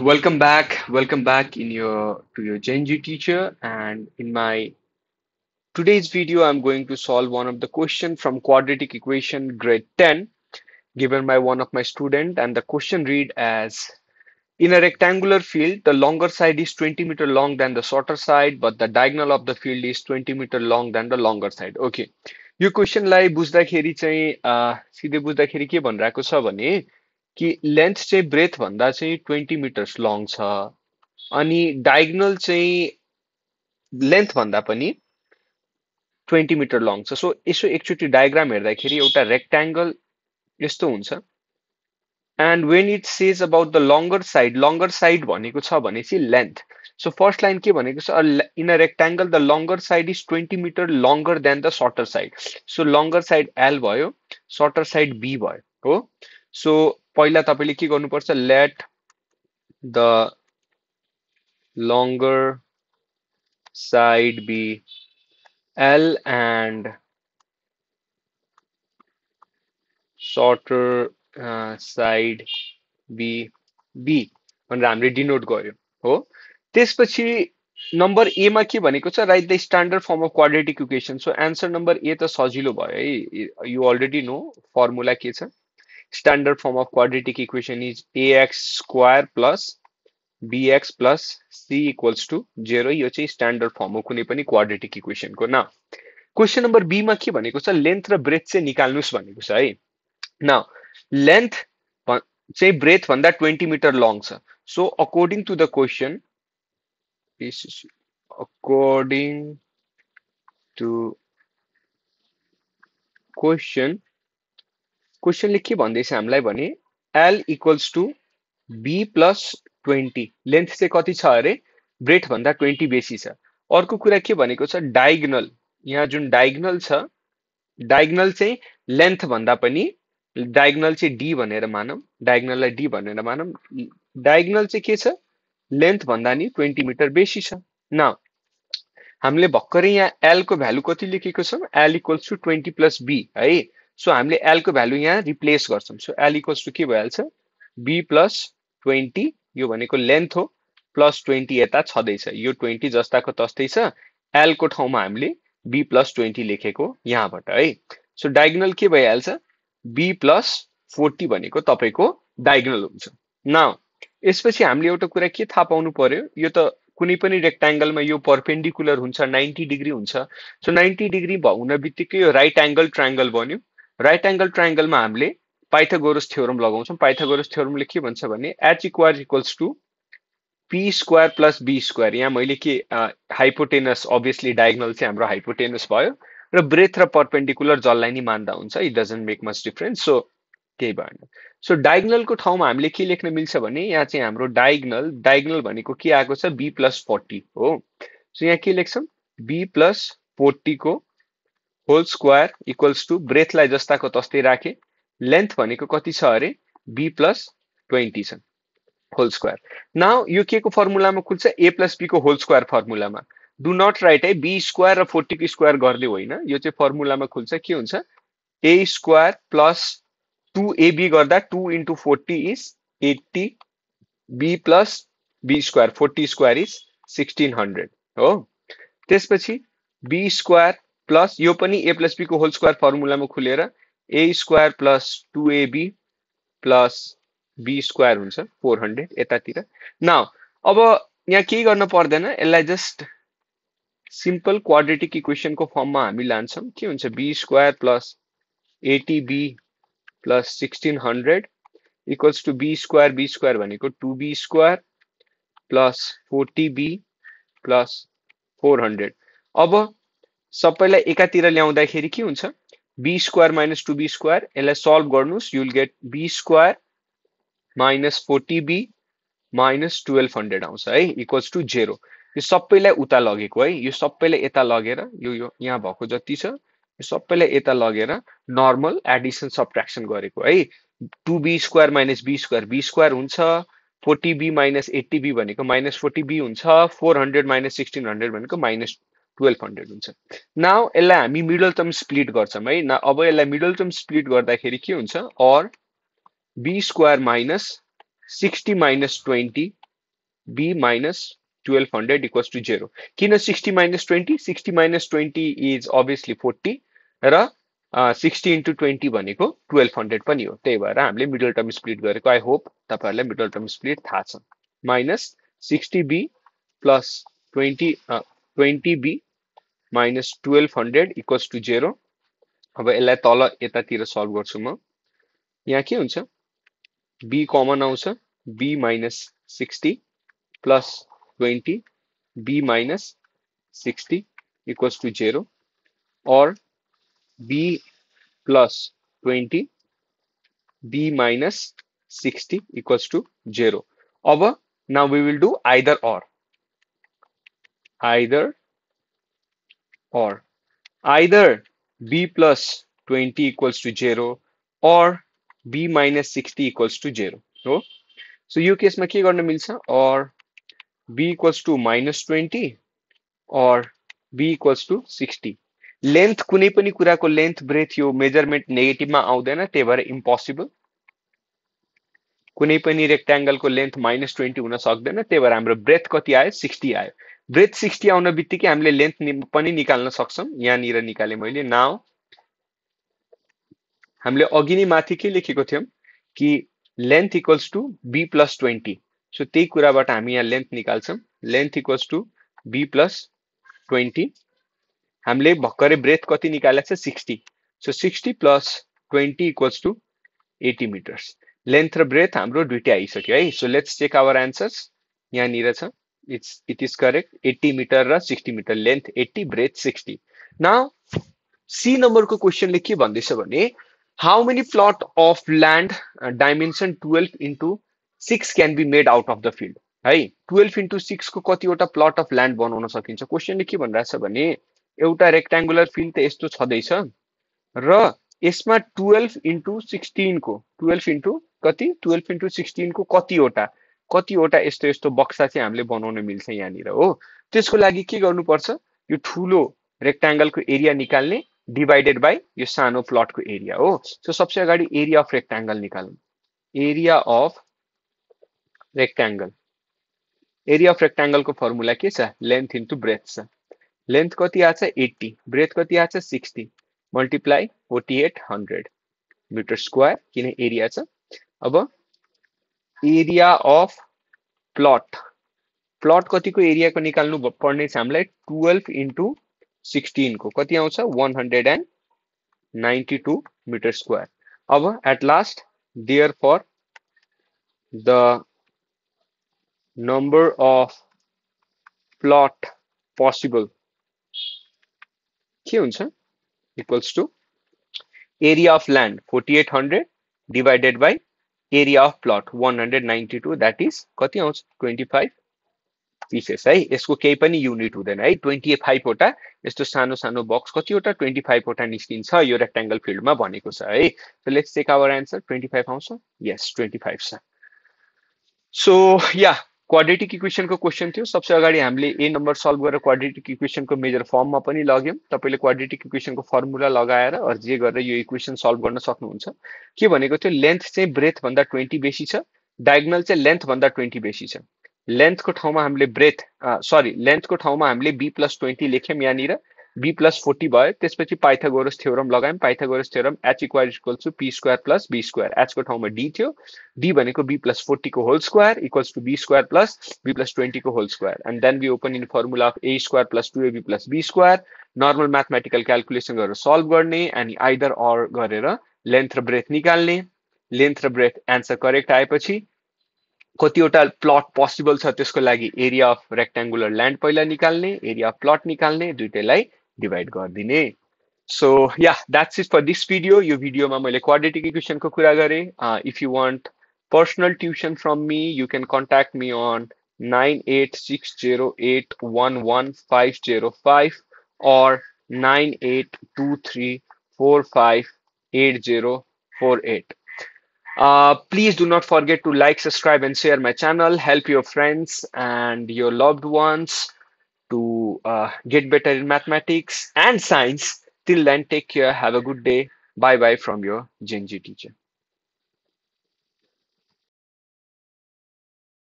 Welcome back in your to your Gen G teacher. And in my today's video, I'm going to solve one of the question from quadratic equation grade 10 given by one of my student. And the question read as in a rectangular field, the longer side is 20-meter long than the shorter side, but the diagonal of the field is 20-meter long than the longer side. Okay. यो क्वेसनलाई बुझ्दाखेरि चाहिँ सिधै बुझ्दाखेरि के भनिरहेको छ भने कि लेन्थ चाहिँ ब्रेथ भन्दा चाहिँ 20 मिटर्स लङ छ अनि डायगोनल चाहिँ लेन्थ भन्दा पनि 20 मिटर लङ छ सो यसो एकचोटि डायग्राम हेर्दाखेरि एउटा रेक्ट्याङ्गल यस्तो हुन्छ and when it says about the longer side भनेको छ भनेपछि लेन्थ सो फर्स्ट लाइन के भनेको छ in a rectangle the longer side is 20 metre longer than the shorter side so longer side L भयो सर्टर साइड बी भयो हो so पहिला तपाईँले के गर्नुपर्छ let the longer side be L and shorter side be B भनेर हामीले denote गर्यो हो त्यसपछि नम्बर ए मा के भनेको छ write the standard form of quadratic equation so answer number A त सजिलो भयो है यु अलरेडी नो फर्मुला के छ standard form of quadratic equation is ax square plus bx plus c equals to 0 यो चाहिँ स्ट्यान्डर्ड फर्म हो कुनै पनि क्वाड्रेटिक इक्वेसनको न क्वेसन नम्बर बी मा के भनेको छ लेन्थ र ब्रेथ चाहिँ निकाल्नुस् भनेको छ है न लेन्थ चाहिँ ब्रेथ भन्दा 20 मिटर लङ छ so according to the question according to क्वेसनले के भन्दैछ हामीलाई भने L equals to B plus 20 length चाहिँ कति छ अरे ब्रेथ भन्दा 20 बेसी छ अर्को कुरा के भनेको छ डायगोनल यहाँ जुन डायगोनल छ डायगोनल चाहिँ लेन्थ भन्दा पनि डायगोनल चाहिँ D भनेर मानौँ डायगोनललाई D भनेर मानौँ डायगोनल चाहिँ के छ लेन्थ भन्दा नि 20 मिटर बेसी छ न हामीले भर्खरै यहाँ L को भ्यालु कति लेखेको छौँ L equals to 20 plus B है सो हामीले L को भ्यालु यहाँ रिप्लेस गर्छौँ सो L इक्वल्स टु के भइहाल्छ B प्लस 20 यो भनेको लेन्थ हो प्लस 20 यता छँदैछ यो 20 जस्ताको तस्तै छ L को ठाउँमा हामीले B प्लस 20 लेखेको यहाँबाट है सो डायगोनल के भइहाल्छ B प्लस 40 भनेको तपाईको डायगोनल हुन्छ नाउ यसपछि हामीले एउटा कुरा के थाहा पाउनु पर्यो यो त कुनै पनि रेक्ट्याङ्गलमा यो परपेन्डिकुलर हुन्छ 90 डिग्री हुन्छ सो 90 डिग्री हुन बित्तिकै यो राइट एंगल ट्रायंगल बन्यो राइट एंगल ट्रायंगलमा हामीले पाइथागोरस थ्योरम लगाउँछौँ पाइथागोरस थ्योरमले के भन्छ भने h equals to p square plus b square यहाँ मैले के हाइपोटेनस अभियसली डायगोनल चाहिँ हाम्रो हाइपोटेनस भयो र ब्रेथ र परपेन्डिकुलर जसलाई नि मान्दा हुन्छ it doesn't make much difference so केही भएन सो डायगोनलको ठाउँमा हामीले के लेख्न मिल्छ भने यहाँ चाहिँ हाम्रो डायगोनल भनेको के आएको छ b प्लस 40 हो सो यहाँ के लेख्छौँ b प्लस 40 को होल स्क्वायर इक्वल्स टु ब्रेथलाई जस्ताको तस्तै राखे लेन्थ भनेको कति छ अरे b प्लस 20 छ होल स्क्वायर नाउ यो के को फर्मुलामा खुल्छ a प्लस b को होल स्क्वायर फर्मुलामा डु नट राइट है b स्क्वायर र 40 को स्क्वायर गर्दै होइन यो चाहिँ फर्मुलामा खुल्छ के हुन्छ a स्क्वायर प्लस 2ab गर्दा 2 into 40 is 80 b plus b square 40 square is 1600 हो त्यसपछि b square plus यो पनि a plus b को होल स्क्वायर फर्मुलामा खुलेर a square plus 2ab plus b square हुन्छ 400 यतातिर नाउ अब यहाँ केही गर्न पर्दैन यसलाई जस्ट सिम्पल क्वाड्रेटिक इक्वेसनको फर्ममा हामी लान्छौँ के हुन्छ b square plus 80b plus 1600 equals to b square भनेको 2b square plus 40b plus 400 अब सबैलाई एकातिर ल्याउँदाखेरि के हुन्छ b square minus 2b square यसलाई सल्भ गर्नुस् you'll get b square minus 40b minus 1200 आउँछ है equals to 0 यो सबैलाई उता लगेको है यो सबैलाई यता लगेर यो यहाँ भएको जति छ यो सबैलाई यता लगेर नर्मल एडिसन सबट्र्याक्सन गरेको है 2b square minus b square हुन्छ 40b माइनस 80b भनेको माइनस 40b हुन्छ 400 माइनस 1600 भनेको माइनस 1200 हुन्छ नाउ यसलाई हामी मिडल टर्म स्प्लिट गर्छौं है अब यसलाई मिडल टर्म स्प्लिट गर्दाखेरि के हुन्छ और b square minus 60 minus 20 B minus 1200 equals to 0. Kina 60 minus 20? 60 minus 20 is obviously 40. र 60 into 20 भनेको 1200 पनि हो. त्यही भएर हामीले मिडल टर्म स्प्लिट गरेको. आई होप तपाईहरुलाई मिडल टर्म स्प्लिट थाहा छ. Minus 60b plus 20b minus 1200 equals to 0. अब यसलाई तल यतातिर सल्भ गर्छु म. यहाँ के हुन्छ? b कमन आउँछ. b minus 60 plus 20 b minus 60 equals to 0, or b plus 20 b minus 60 equals to 0. अब now we will do either or. Either b plus 20 equals to 0 or b minus 60 equals to 0 हो. So यो केसमा के गर्न मिल्छ? Or b equals to minus 20 or b equals to 60. Length कुनै पनि कुराको लेन्थ ब्रेथ यो मेजरमेन्ट नेगेटिभमा आउँदैन, त्यही भएर इम्पोसिबल. कुनै पनि रेक्ट्याङ्गलको लेन्थ minus 20 हुन सक्दैन, त्यही भएर हाम्रो ब्रेथ कति आयो? 60 आयो. ब्रेथ 60 आउन बित्तिकै हामीले लेन्थ पनि निकाल्न सक्छौं. यहाँनिर निकाले मैले. नाउ हामीले अघि नै माथि के लेखेको थियौं कि length equals to b plus 20. So त्यही कुराबाट हामी यहाँ लेन्थ निकाल्छौं. Length equals to b plus 20. हामीले भर्खरै ब्रेथ कति निकालेको छ? 60. So 60 plus 20 equals to 80 meters. Length र ब्रेथ हाम्रो दुईटै आइसक्यो है. So let's check our answers. यहाँनिर छ. It is correct. 80 मिटर र 60 metre. Length 80, breadth 60. Now see नम्बरको क्वेशनले के भन्दैछ भने how many plot of land dimension 12 into 6 can be made out of the field? है 12 into 6 को कतिवटा प्लट अफ ल्यान्ड बनाउन सकिन्छ? क्वेशनले के भनिरहेछ भने एउटा रेक्ट्याङ्गुलर फिल्ड त यस्तो छँदैछ र यसमा 12 into 16 को 12 into कति 12 into 16 को कतिवटा यस्तो यस्तो बक्सा चाहिँ हामीले बनाउन मिल्छ यहाँनिर हो. त्यसको लागि के गर्नुपर्छ? यो ठुलो रेक्ट्याङ्गलको एरिया निकाल्ने डिवाइडेड बाई यो सानो प्लटको एरिया हो. सो सबसे अगाडि एरिया अफ रेक्ट्याङ्गल निकाल्नु. एरिया अफ रेक्ट्याङ्गलको फर्मुला के छ? लेन्थ इन्टु ब्रेथ छ. लेन्थ कति आछ? 80. ब्रेथ कति आछ? 60. मल्टिप्लाई 4800 मिटर स्क्वायर, किन एरिया छ. अब एरिया अफ प्लट कतिको एरियाको निकाल्नु पर्ने छ हामीलाई? 12 इन्टु 16 को कति आउँछ? 192 मिटर स्क्वायर. अब at last therefore the number of plot possible के हुन्छ? equals to area of land 4800 divided by area of plot 192, that is कति आउँछ? 25 pieces है. यसको केही पनि युनिट हुँदैन है. 25 वटा यस्तो सानो सानो बक्स कतिवटा? 25 वटा निस्किन्छ यो रेक्ट्याङ्गल फिल्डमा भनेको छ है. So let's take our answer. 25 आउँछ. यस 25 छ. सो या क्वाड्रेटिक इक्वेसनको क्वेशन थियो. सबसे अगाडि हामीले ए नम्बर सल्भ गरेर क्वाड्रेटिक इक्वेसनको मेजर फर्ममा पनि लग्यौं. तपाईले क्वाड्रेटिक इक्वेसनको फर्मुला लगाएर जे गरेर यो इक्वेसन सल्भ गर्न सक्नुहुन्छ. के भनेको थियो? लेन्थ चाहिँ ब्रेथ भन्दा 20 बेसी छ. डायगोनल चाहिँ लेन्थ भन्दा 20 बेसी छ. लेन्थको ठाउँमा हामीले लेन्थको ठाउँमा हामीले b plus 20 लेख्यौं. यहाँनिर b plus 40 भयो. त्यसपछि पाइथागोरस थ्योरम लगायौं. Pythagoras theorem h = p square plus b square. h को ठाउँमा d थियो. d भनेको b plus 40 को whole square equals to b square plus b plus 20 को whole square. And then we open in formula of a square plus 2ab plus b square. Normal mathematical calculation गरेर solve गर्ने अनि either or गरेर length र breadth निकाल्ने. Length र breadth answer correct आएपछि कतिवटा प्लट पोसिबल छ त्यसको लागि एरिया अफ रेक्ट्याङ्गुलर ल्यान्ड पहिला निकाल्ने, एरिया अफ प्लट निकाल्ने, दुईटैलाई डिवाइड गरिदिने. So yeah that's it for this video. यो भिडियोमा मैले क्वाड्रेटिक इक्वेसनको कुरा गरे. If you want personal tuition from me, you can contact me on 9860811505 or 9823458048. Please do not forget to like, subscribe, and share my channel. Help your friends and your loved ones to get better in mathematics and science. Till then, take care. Have a good day. Bye bye from your Genji teacher.